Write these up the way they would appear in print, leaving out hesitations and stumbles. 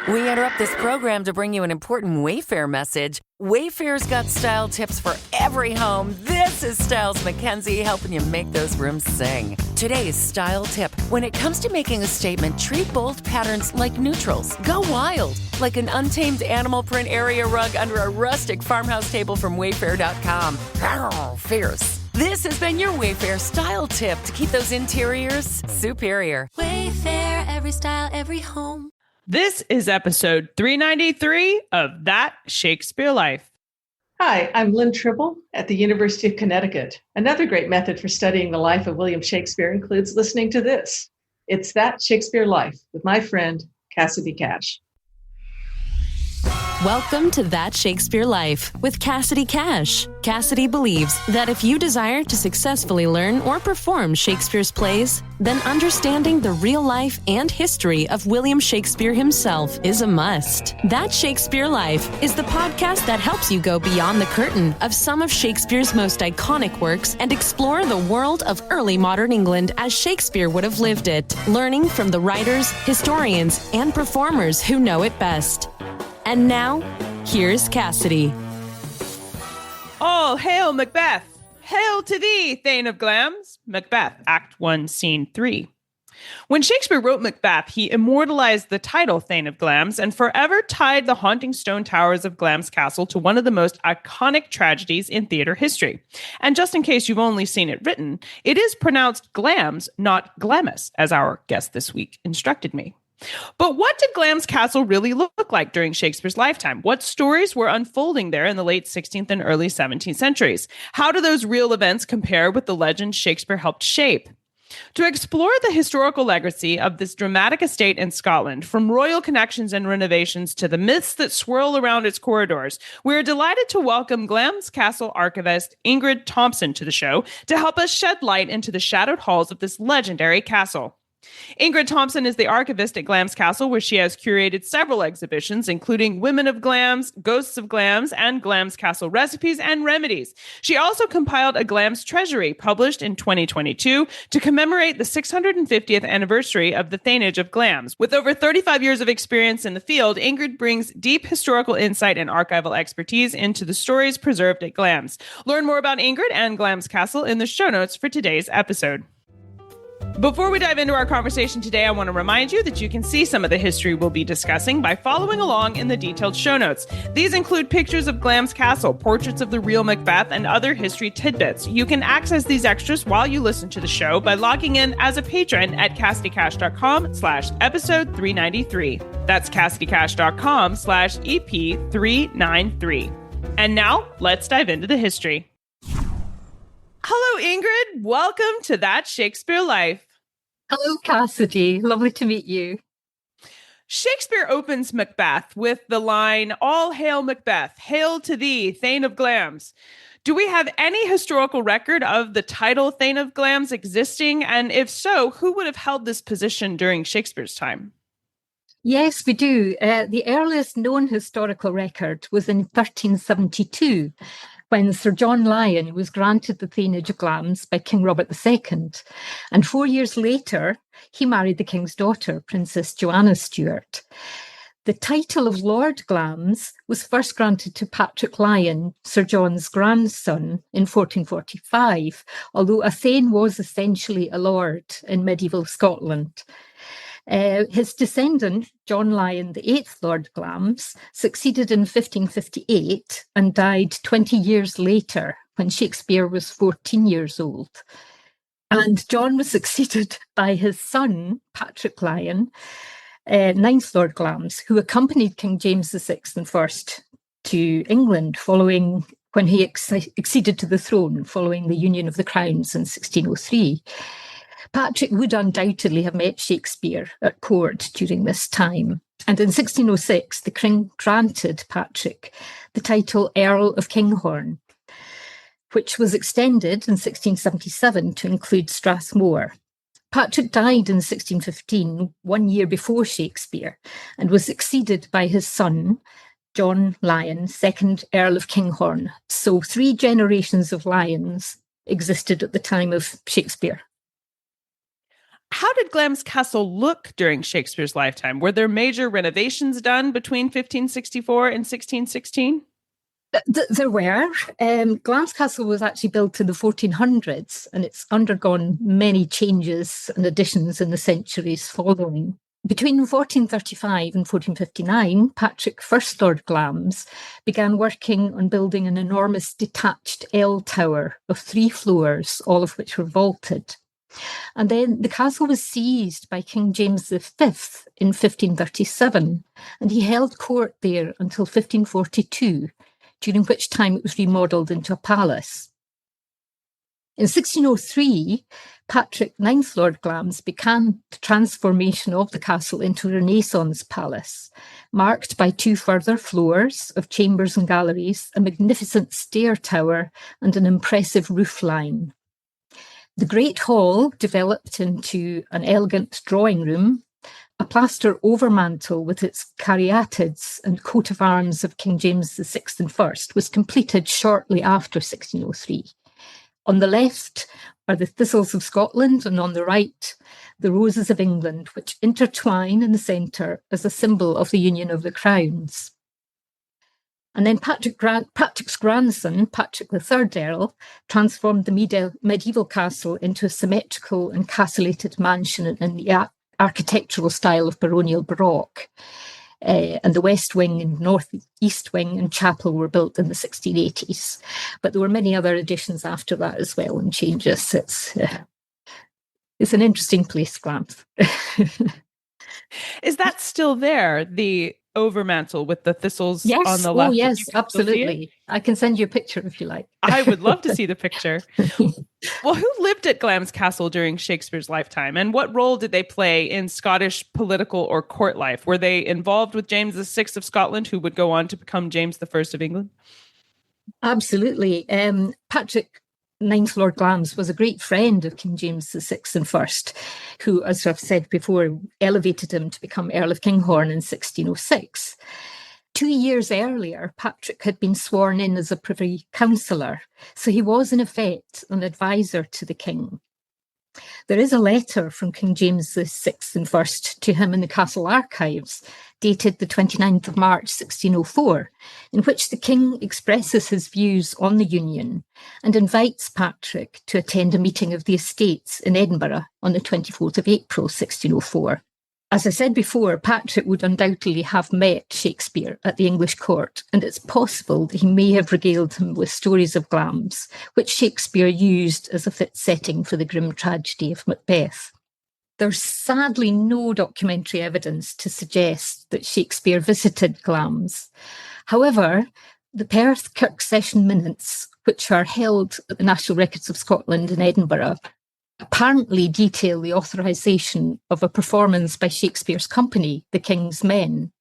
We interrupt this program to bring you an important Wayfair message. Wayfair's got style tips for every home. This is Styles McKenzie helping you make those rooms sing. Today's style tip. When it comes to making a statement, treat bold patterns like neutrals. Go wild, like an untamed animal print area rug under a rustic farmhouse table from Wayfair.com. Arr, fierce. This has been your Wayfair style tip to keep those interiors superior. Wayfair, every style, every home. This is episode 393 of That Shakespeare Life. Hi, I'm Lynn Tribble at the University of Connecticut. Another great method for studying the life of William Shakespeare includes listening to this. It's That Shakespeare Life with my friend, Cassidy Cash. Welcome to That Shakespeare Life with Cassidy Cash. Cassidy believes that if you desire to successfully learn or perform Shakespeare's plays, then understanding the real life and history of William Shakespeare himself is a must. That Shakespeare Life is the podcast that helps you go beyond the curtain of some of Shakespeare's most iconic works and explore the world of early modern England as Shakespeare would have lived it, learning from the writers, historians, and performers who know it best. And now, here's Cassidy. All hail Macbeth! Hail to thee, Thane of Glamis! Macbeth, Act 1, Scene 3. When Shakespeare wrote Macbeth, he immortalized the title Thane of Glamis and forever tied the haunting stone towers of Glamis Castle to one of the most iconic tragedies in theater history. And just in case you've only seen it written, it is pronounced Glamis, not Glamis, as our guest this week instructed me. But what did Glamis Castle really look like during Shakespeare's lifetime? What stories were unfolding there in the late 16th and early 17th centuries? How do those real events compare with the legends Shakespeare helped shape? To explore the historical legacy of this dramatic estate in Scotland, from royal connections and renovations to the myths that swirl around its corridors, we're delighted to welcome Glamis Castle archivist Ingrid Thomson to the show to help us shed light into the shadowed halls of this legendary castle. Ingrid Thomson is the archivist at Glamis Castle, where she has curated several exhibitions, including Women of Glamis, Ghosts of Glamis, and Glamis Castle Recipes and Remedies. She also compiled a Glamis Treasury, published in 2022, to commemorate the 650th anniversary of the Thanage of Glamis. With over 35 years of experience in the field, Ingrid brings deep historical insight and archival expertise into the stories preserved at Glamis. Learn more about Ingrid and Glamis Castle in the show notes for today's episode. Before we dive into our conversation today, I want to remind you that you can see some of the history we'll be discussing by following along in the detailed show notes. These include pictures of Glamis Castle, portraits of the real Macbeth, and other history tidbits. You can access these extras while you listen to the show by logging in as a patron at CassidyCash.com/episode 393. That's CassidyCash.com/EP393. And now, let's dive into the history. Hello, Ingrid. Welcome to That Shakespeare Life. Hello, Cassidy. Lovely to meet you. Shakespeare opens Macbeth with the line, "All hail Macbeth, hail to thee, Thane of Glamis." Do we have any historical record of the title Thane of Glamis existing? And if so, who would have held this position during Shakespeare's time? Yes, we do. The earliest known historical record was in 1372, when Sir John Lyon was granted the Thanage of Glamis by King Robert II. And 4 years later, he married the king's daughter, Princess Joanna Stuart. The title of Lord Glamis was first granted to Patrick Lyon, Sir John's grandson, in 1445, although a thane was essentially a lord in medieval Scotland. His descendant, John Lyon, the 8th Lord Glamis, succeeded in 1558 and died 20 years later when Shakespeare was 14 years old. And John was succeeded by his son, Patrick Lyon, 9th Lord Glamis, who accompanied King James VI and to England following when he acceded to the throne following the Union of the Crowns in 1603. Patrick would undoubtedly have met Shakespeare at court during this time. And in 1606, the king granted Patrick the title Earl of Kinghorn, which was extended in 1677 to include Strathmore. Patrick died in 1615, 1 year before Shakespeare, and was succeeded by his son, John Lyon, 2nd Earl of Kinghorn. So 3 generations of Lyons existed at the time of Shakespeare. How did Glamis Castle look during Shakespeare's lifetime? Were there major renovations done between 1564 and 1616? There were. Glamis Castle was actually built in the 1400s, and it's undergone many changes and additions in the centuries following. Between 1435 and 1459, Patrick, First Lord Glamis, began working on building an enormous detached L tower of 3 floors, all of which were vaulted. And then the castle was seized by King James V in 1537, and he held court there until 1542, during which time it was remodelled into a palace. In 1603, Patrick, Ninth Lord Glamis, began the transformation of the castle into a Renaissance palace, marked by 2 further floors of chambers and galleries, a magnificent stair tower, and an impressive roof line. The Great Hall developed into an elegant drawing room. A plaster overmantel with its caryatids and coat of arms of King James VI and First was completed shortly after 1603. On the left are the thistles of Scotland, and on the right, the roses of England, which intertwine in the centre as a symbol of the union of the crowns. And then Patrick's grandson, Patrick III Earl, transformed the medieval castle into a symmetrical and castellated mansion in the architectural style of baronial Baroque. And the west wing and northeast wing and chapel were built in the 1680s. But there were many other additions after that as well, and changes. It's an interesting place, Glamis. Is that still there, the overmantel with the thistles on the left? Oh, yes, absolutely. I can send you a picture if you like. I would love to see the picture. Well, who lived at Glamis Castle during Shakespeare's lifetime, and what role did they play in Scottish political or court life? Were they involved with James VI of Scotland, who would go on to become James I of England? Absolutely. Patrick, Ninth Lord Glamis, was a great friend of King James VI and First, who, as I've said before, elevated him to become Earl of Kinghorn in 1606. 2 years earlier, Patrick had been sworn in as a Privy Councillor, so he was in effect an advisor to the king. There is a letter from King James VI and First to him in the castle archives, dated the 29th of March 1604, in which the king expresses his views on the union and invites Patrick to attend a meeting of the estates in Edinburgh on the 24th of April 1604. As I said before, Patrick would undoubtedly have met Shakespeare at the English court, and it's possible that he may have regaled him with stories of Glamis, which Shakespeare used as a fit setting for the grim tragedy of Macbeth. There's sadly no documentary evidence to suggest that Shakespeare visited Glamis. However, the Perth Kirk Session minutes, which are held at the National Records of Scotland in Edinburgh, apparently detail the authorisation of a performance by Shakespeare's company, The King's Men,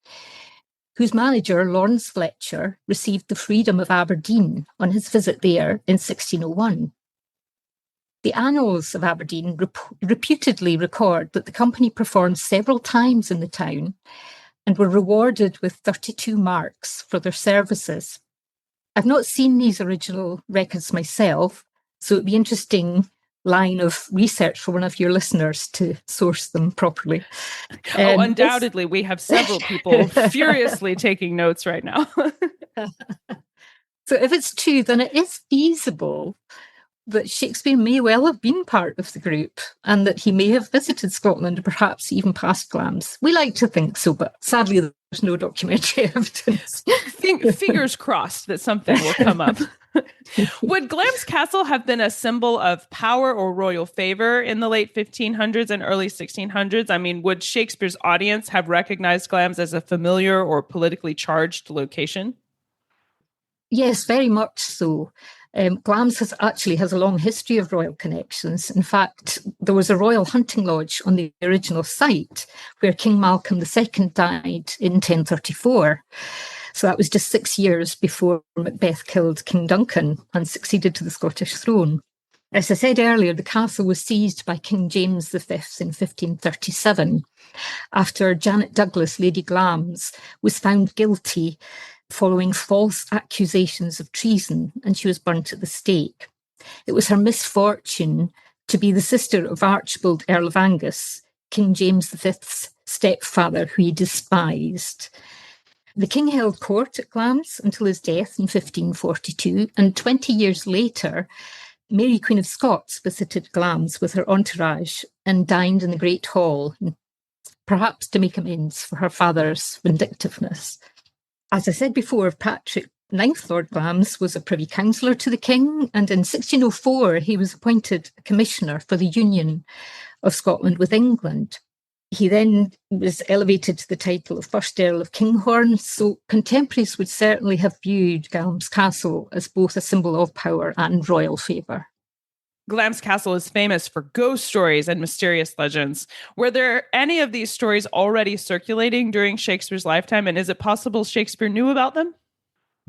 whose manager, Lawrence Fletcher, received the freedom of Aberdeen on his visit there in 1601. The Annals of Aberdeen reputedly record that the company performed several times in the town and were rewarded with 32 marks for their services. I've not seen these original records myself, so it'd be interesting line of research for one of your listeners to source them properly. Undoubtedly, we have several people furiously taking notes right now. So if it's true, then it is feasible that Shakespeare may well have been part of the group and that he may have visited Scotland, perhaps even past Glamis. We like to think so, but sadly there's no documentary evidence. Fingers crossed that something will come up. Would Glamis Castle have been a symbol of power or royal favor in the late 1500s and early 1600s? I mean, would Shakespeare's audience have recognized Glamis as a familiar or politically charged location? Yes, very much so. Glamis has a long history of royal connections. In fact, there was a royal hunting lodge on the original site where King Malcolm II died in 1034. So that was just 6 years before Macbeth killed King Duncan and succeeded to the Scottish throne. As I said earlier, the castle was seized by King James V in 1537 after Janet Douglas, Lady Glamis, was found guilty following false accusations of treason, and she was burnt at the stake. It was her misfortune to be the sister of Archibald, Earl of Angus, King James V's stepfather, who he despised. The king held court at Glamis until his death in 1542, and 20 years later, Mary, Queen of Scots, visited Glamis with her entourage and dined in the Great Hall, perhaps to make amends for her father's vindictiveness. As I said before, Patrick IX Lord Glamis was a Privy Councillor to the king, and in 1604 he was appointed a commissioner for the union of Scotland with England. He then was elevated to the title of First Earl of Kinghorn, so contemporaries would certainly have viewed Glamis Castle as both a symbol of power and royal favour. Glamis Castle is famous for ghost stories and mysterious legends. Were there any of these stories already circulating during Shakespeare's lifetime, and is it possible Shakespeare knew about them?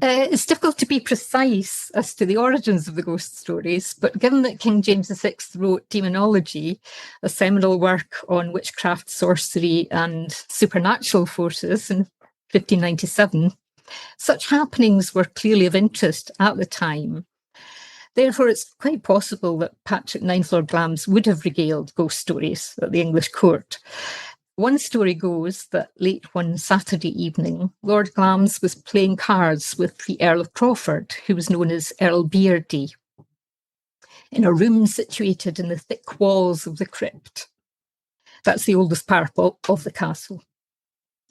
It's difficult to be precise as to the origins of the ghost stories, but given that King James VI wrote Demonology, a seminal work on witchcraft, sorcery, and supernatural forces in 1597, such happenings were clearly of interest at the time. Therefore, it's quite possible that Patrick IX Lord Glamis would have regaled ghost stories at the English court. One story goes that late one Saturday evening, Lord Glamis was playing cards with the Earl of Crawford, who was known as Earl Beardy, in a room situated in the thick walls of the crypt. That's the oldest part of the castle.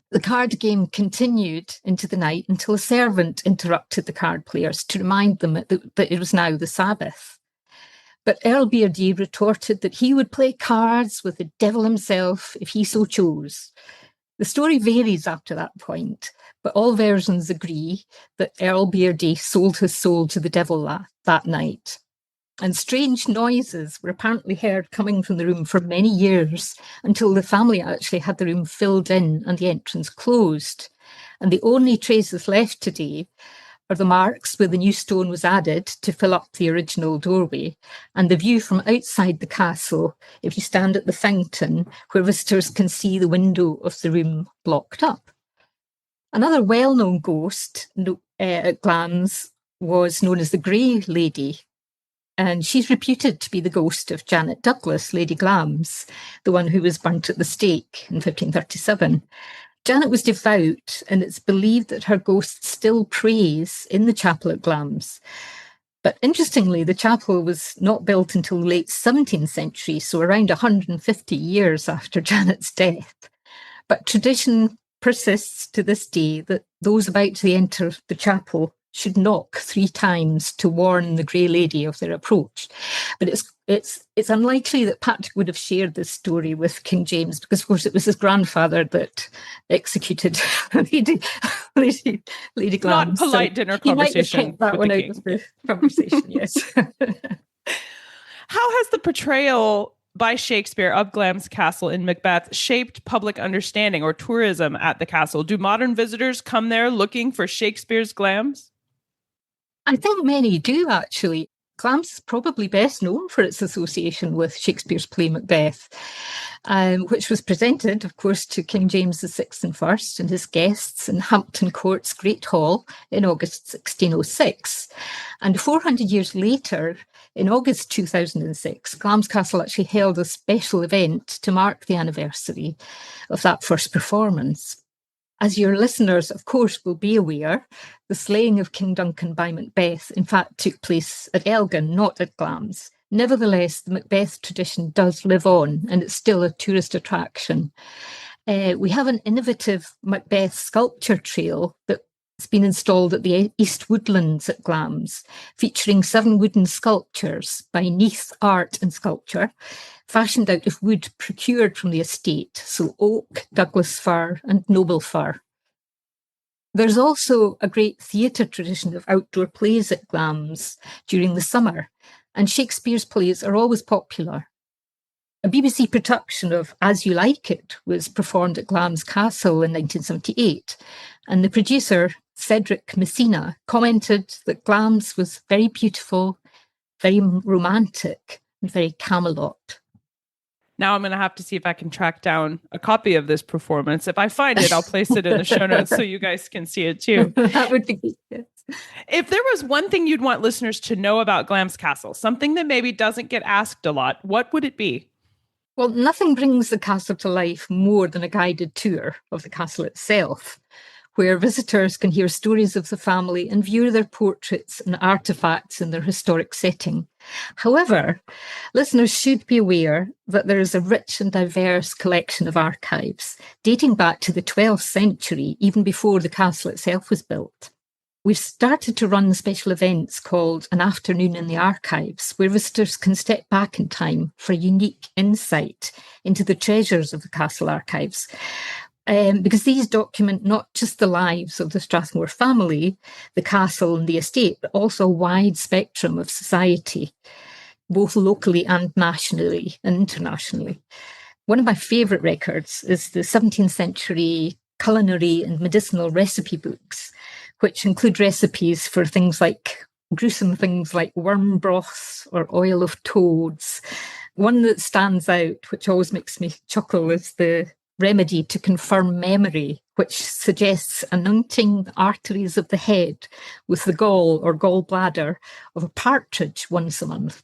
The card game continued into the night until a servant interrupted the card players to remind them that it was now the Sabbath. But Earl Beardy retorted that he would play cards with the devil himself if he so chose. The story varies after that point, but all versions agree that Earl Beardy sold his soul to the devil that night. And strange noises were apparently heard coming from the room for many years, until the family actually had the room filled in and the entrance closed. And the only traces left today are the marks where the new stone was added to fill up the original doorway, and the view from outside the castle if you stand at the fountain, where visitors can see the window of the room blocked up. Another well-known ghost at Glamis was known as the Grey Lady, and she's reputed to be the ghost of Janet Douglas, Lady Glamis, the one who was burnt at the stake in 1537. Janet was devout, and it's believed that her ghost still prays in the chapel at Glamis. But interestingly, the chapel was not built until the late 17th century, so around 150 years after Janet's death. But tradition persists to this day that those about to enter the chapel should knock 3 times to warn the Grey Lady of their approach. But it's unlikely that Patrick would have shared this story with King James, because, of course, it was his grandfather that executed Lady Glamis. Not polite dinner conversation. He might have kept that one out of the conversation, yes. How has the portrayal by Shakespeare of Glamis Castle in Macbeth shaped public understanding or tourism at the castle? Do modern visitors come there looking for Shakespeare's Glamis? I think many do, actually. Glamis is probably best known for its association with Shakespeare's play Macbeth, which was presented, of course, to King James VI and First and his guests in Hampton Court's Great Hall in August 1606. And 400 years later, in August 2006, Glamis Castle actually held a special event to mark the anniversary of that first performance. As your listeners, of course, will be aware, the slaying of King Duncan by Macbeth, in fact, took place at Elgin, not at Glamis. Nevertheless, the Macbeth tradition does live on, and it's still a tourist attraction. We have an innovative Macbeth sculpture trail that's been installed at the East Woodlands at Glamis, featuring 7 wooden sculptures by Neath Art and Sculpture, fashioned out of wood procured from the estate, so oak, Douglas fir and noble fir. There's also a great theatre tradition of outdoor plays at Glamis during the summer, and Shakespeare's plays are always popular. A BBC production of As You Like It was performed at Glamis Castle in 1978, and the producer, Cedric Messina, commented that Glamis was very beautiful, very romantic, and very Camelot. Now I'm going to have to see if I can track down a copy of this performance. If I find it, I'll place it in the show notes so you guys can see it too. That would be good. Yes. If there was one thing you'd want listeners to know about Glamis Castle, something that maybe doesn't get asked a lot, what would it be? Well, nothing brings the castle to life more than a guided tour of the castle itself, where visitors can hear stories of the family and view their portraits and artefacts in their historic setting. However, listeners should be aware that there is a rich and diverse collection of archives dating back to the 12th century, even before the castle itself was built. We've started to run special events called An Afternoon in the Archives, where visitors can step back in time for a unique insight into the treasures of the castle archives. Because these document not just the lives of the Strathmore family, the castle and the estate, but also a wide spectrum of society, both locally and nationally and internationally. One of my favourite records is the 17th century culinary and medicinal recipe books, which include recipes for gruesome things like worm broths or oil of toads. One that stands out, which always makes me chuckle, is the remedy to confirm memory, which suggests anointing the arteries of the head with the gall or gallbladder of a partridge once a month,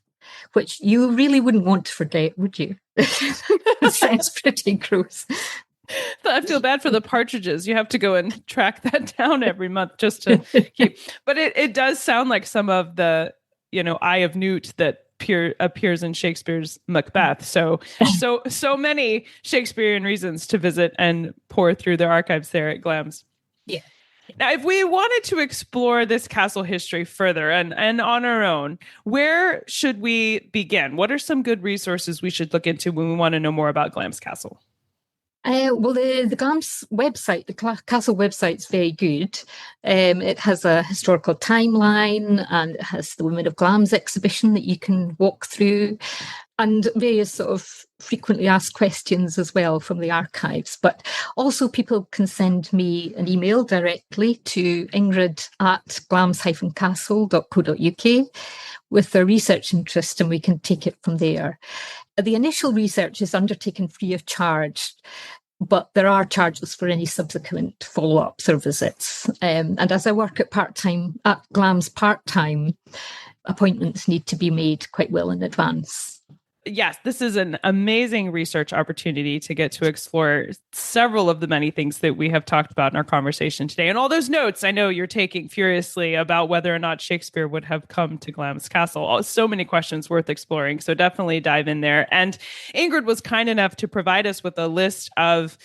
which you really wouldn't want to forget, would you? It sounds pretty gross. I feel bad for the partridges. You have to go and track that down every month just to keep. But it does sound like some of the, Eye of Newt that appears in Shakespeare's Macbeth. So many Shakespearean reasons to visit and pour through their archives there at Glamis. Yeah. Now, if we wanted to explore this castle history further and on our own, where should we begin? What are some good resources we should look into when we want to know more about Glamis Castle? Well, the Glamis website, the castle website is very good. It has a historical timeline and it has the Women of Glamis exhibition that you can walk through and various sort of frequently asked questions as well from the archives. But also people can send me an email directly to ingrid@glamis-castle.co.uk with their research interest, and we can take it from there. The initial research is undertaken free of charge, but there are charges for any subsequent follow-ups or visits. And as I work at Glamis part-time, appointments need to be made quite well in advance. Yes, this is an amazing research opportunity to get to explore several of the many things that we have talked about in our conversation today. And all those notes I know you're taking furiously about whether or not Shakespeare would have come to Glamis Castle. So many questions worth exploring. So definitely dive in there. And Ingrid was kind enough to provide us with a list of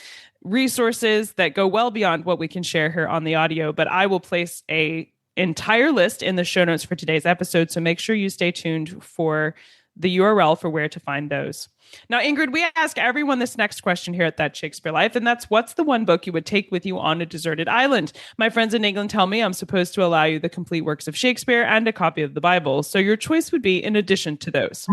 resources that go well beyond what we can share here on the audio. But I will place an entire list in the show notes for today's episode. So make sure you stay tuned for the URL for where to find those. Now, Ingrid, we ask everyone this next question here at That Shakespeare Life, and that's, what's the one book you would take with you on a deserted island? My friends in England tell me I'm supposed to allow you the complete works of Shakespeare and a copy of the Bible. So your choice would be in addition to those.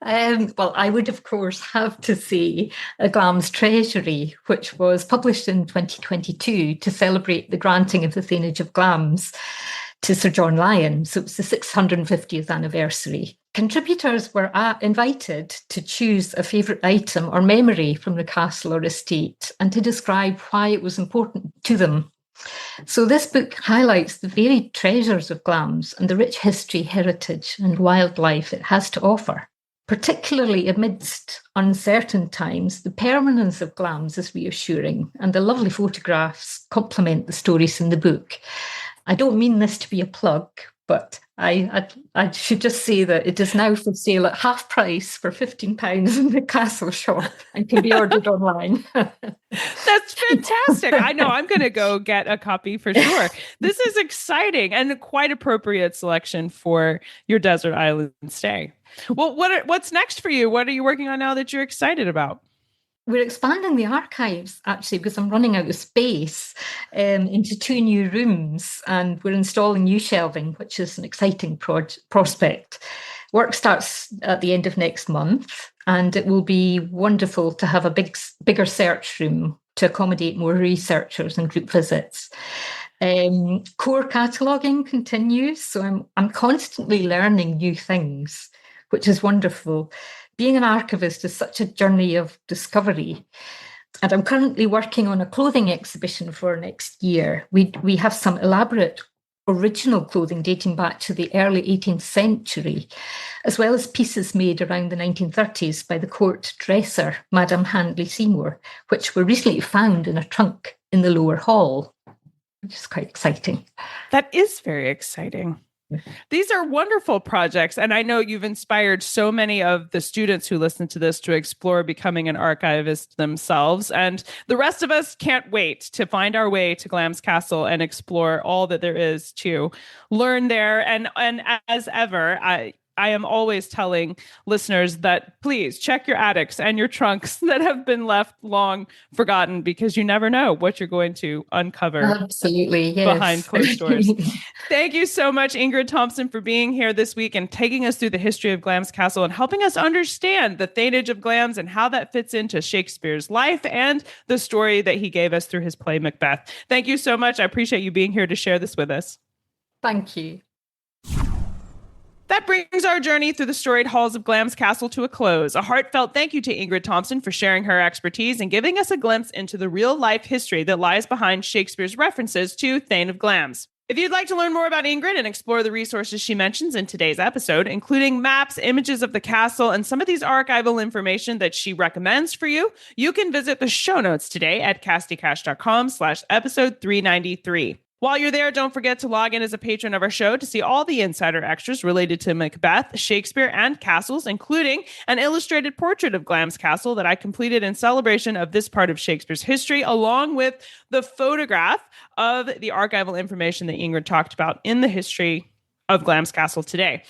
Well, I would, of course, have to say A Glamis Treasury, which was published in 2022 to celebrate the granting of the Thane of Glamis to Sir John Lyon. So it's the 650th anniversary. Contributors were invited to choose a favourite item or memory from the castle or estate and to describe why it was important to them. So this book highlights the varied treasures of Glamis and the rich history, heritage and wildlife it has to offer. Particularly amidst uncertain times, the permanence of Glamis is reassuring and the lovely photographs complement the stories in the book. I don't mean this to be a plug, but I should just say that it is now for sale at half price for £15 in the castle shop and can be ordered online. That's fantastic. I know I'm going to go get a copy for sure. This is exciting and quite appropriate selection for your desert island stay. Well, what's next for you? What are you working on now that you're excited about? We're expanding the archives, actually, because I'm running out of space into 2 new rooms, and we're installing new shelving, which is an exciting prospect. Work starts at the end of next month, and it will be wonderful to have a bigger search room to accommodate more researchers and group visits. Core cataloguing continues, so I'm constantly learning new things, which is wonderful. Being an archivist is such a journey of discovery. And I'm currently working on a clothing exhibition for next year. We have some elaborate original clothing dating back to the early 18th century, as well as pieces made around the 1930s by the court dresser, Madame Handley Seymour, which were recently found in a trunk in the lower hall, which is quite exciting. That is very exciting. These are wonderful projects, and I know you've inspired so many of the students who listen to this to explore becoming an archivist themselves. And the rest of us can't wait to find our way to Glamis Castle and explore all that there is to learn there. And as ever, I am always telling listeners that please check your attics and your trunks that have been left long forgotten, because you never know what you're going to uncover. Absolutely, yes. Behind closed doors. Thank you so much, Ingrid Thomson, for being here this week and taking us through the history of Glamis Castle and helping us understand the Thanage of Glamis and how that fits into Shakespeare's life and the story that he gave us through his play Macbeth. Thank you so much. I appreciate you being here to share this with us. Thank you. That brings our journey through the storied halls of Glamis Castle to a close. A heartfelt thank you to Ingrid Thomson for sharing her expertise and giving us a glimpse into the real-life history that lies behind Shakespeare's references to Thane of Glamis. If you'd like to learn more about Ingrid and explore the resources she mentions in today's episode, including maps, images of the castle, and some of these archival information that she recommends for you, you can visit the show notes today at cassidycash.com/episode 393. While you're there, don't forget to log in as a patron of our show to see all the insider extras related to Macbeth, Shakespeare, and castles, including an illustrated portrait of Glamis Castle that I completed in celebration of this part of Shakespeare's history, along with the photograph of the archival information that Ingrid talked about in the history of Glamis Castle today.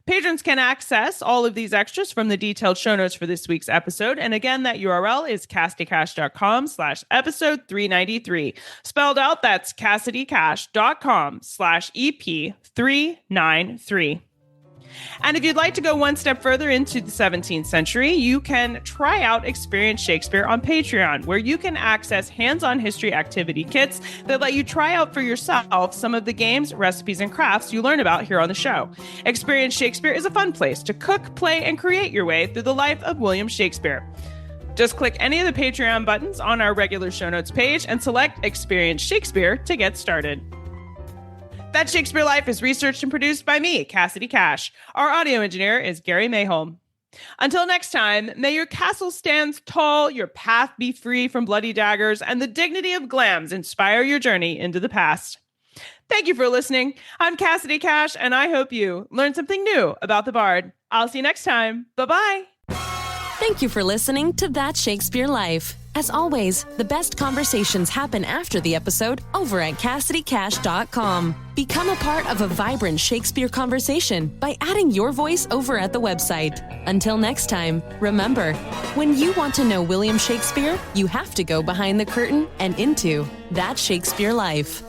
Patrons can access all of these extras from the detailed show notes for this week's episode. And again, that URL is cassidycash.com/episode 393. Spelled out, that's cassidycash.com/EP393. And if you'd like to go one step further into the 17th century, you can try out Experience Shakespeare on Patreon, where you can access hands-on history activity kits that let you try out for yourself some of the games, recipes, and crafts you learn about here on the show. Experience Shakespeare is a fun place to cook, play, and create your way through the life of William Shakespeare. Just click any of the Patreon buttons on our regular show notes page and select Experience Shakespeare to get started. That Shakespeare Life is researched and produced by me, Cassidy Cash. Our audio engineer is Gary Mayholm. Until next time, may your castle stand tall, your path be free from bloody daggers, and the dignity of Glamis inspire your journey into the past. Thank you for listening. I'm Cassidy Cash, and I hope you learned something new about the Bard. I'll see you next time. Bye-bye. Thank you for listening to That Shakespeare Life. As always, the best conversations happen after the episode over at CassidyCash.com. Become a part of a vibrant Shakespeare conversation by adding your voice over at the website. Until next time, remember, when you want to know William Shakespeare, you have to go behind the curtain and into That Shakespeare Life.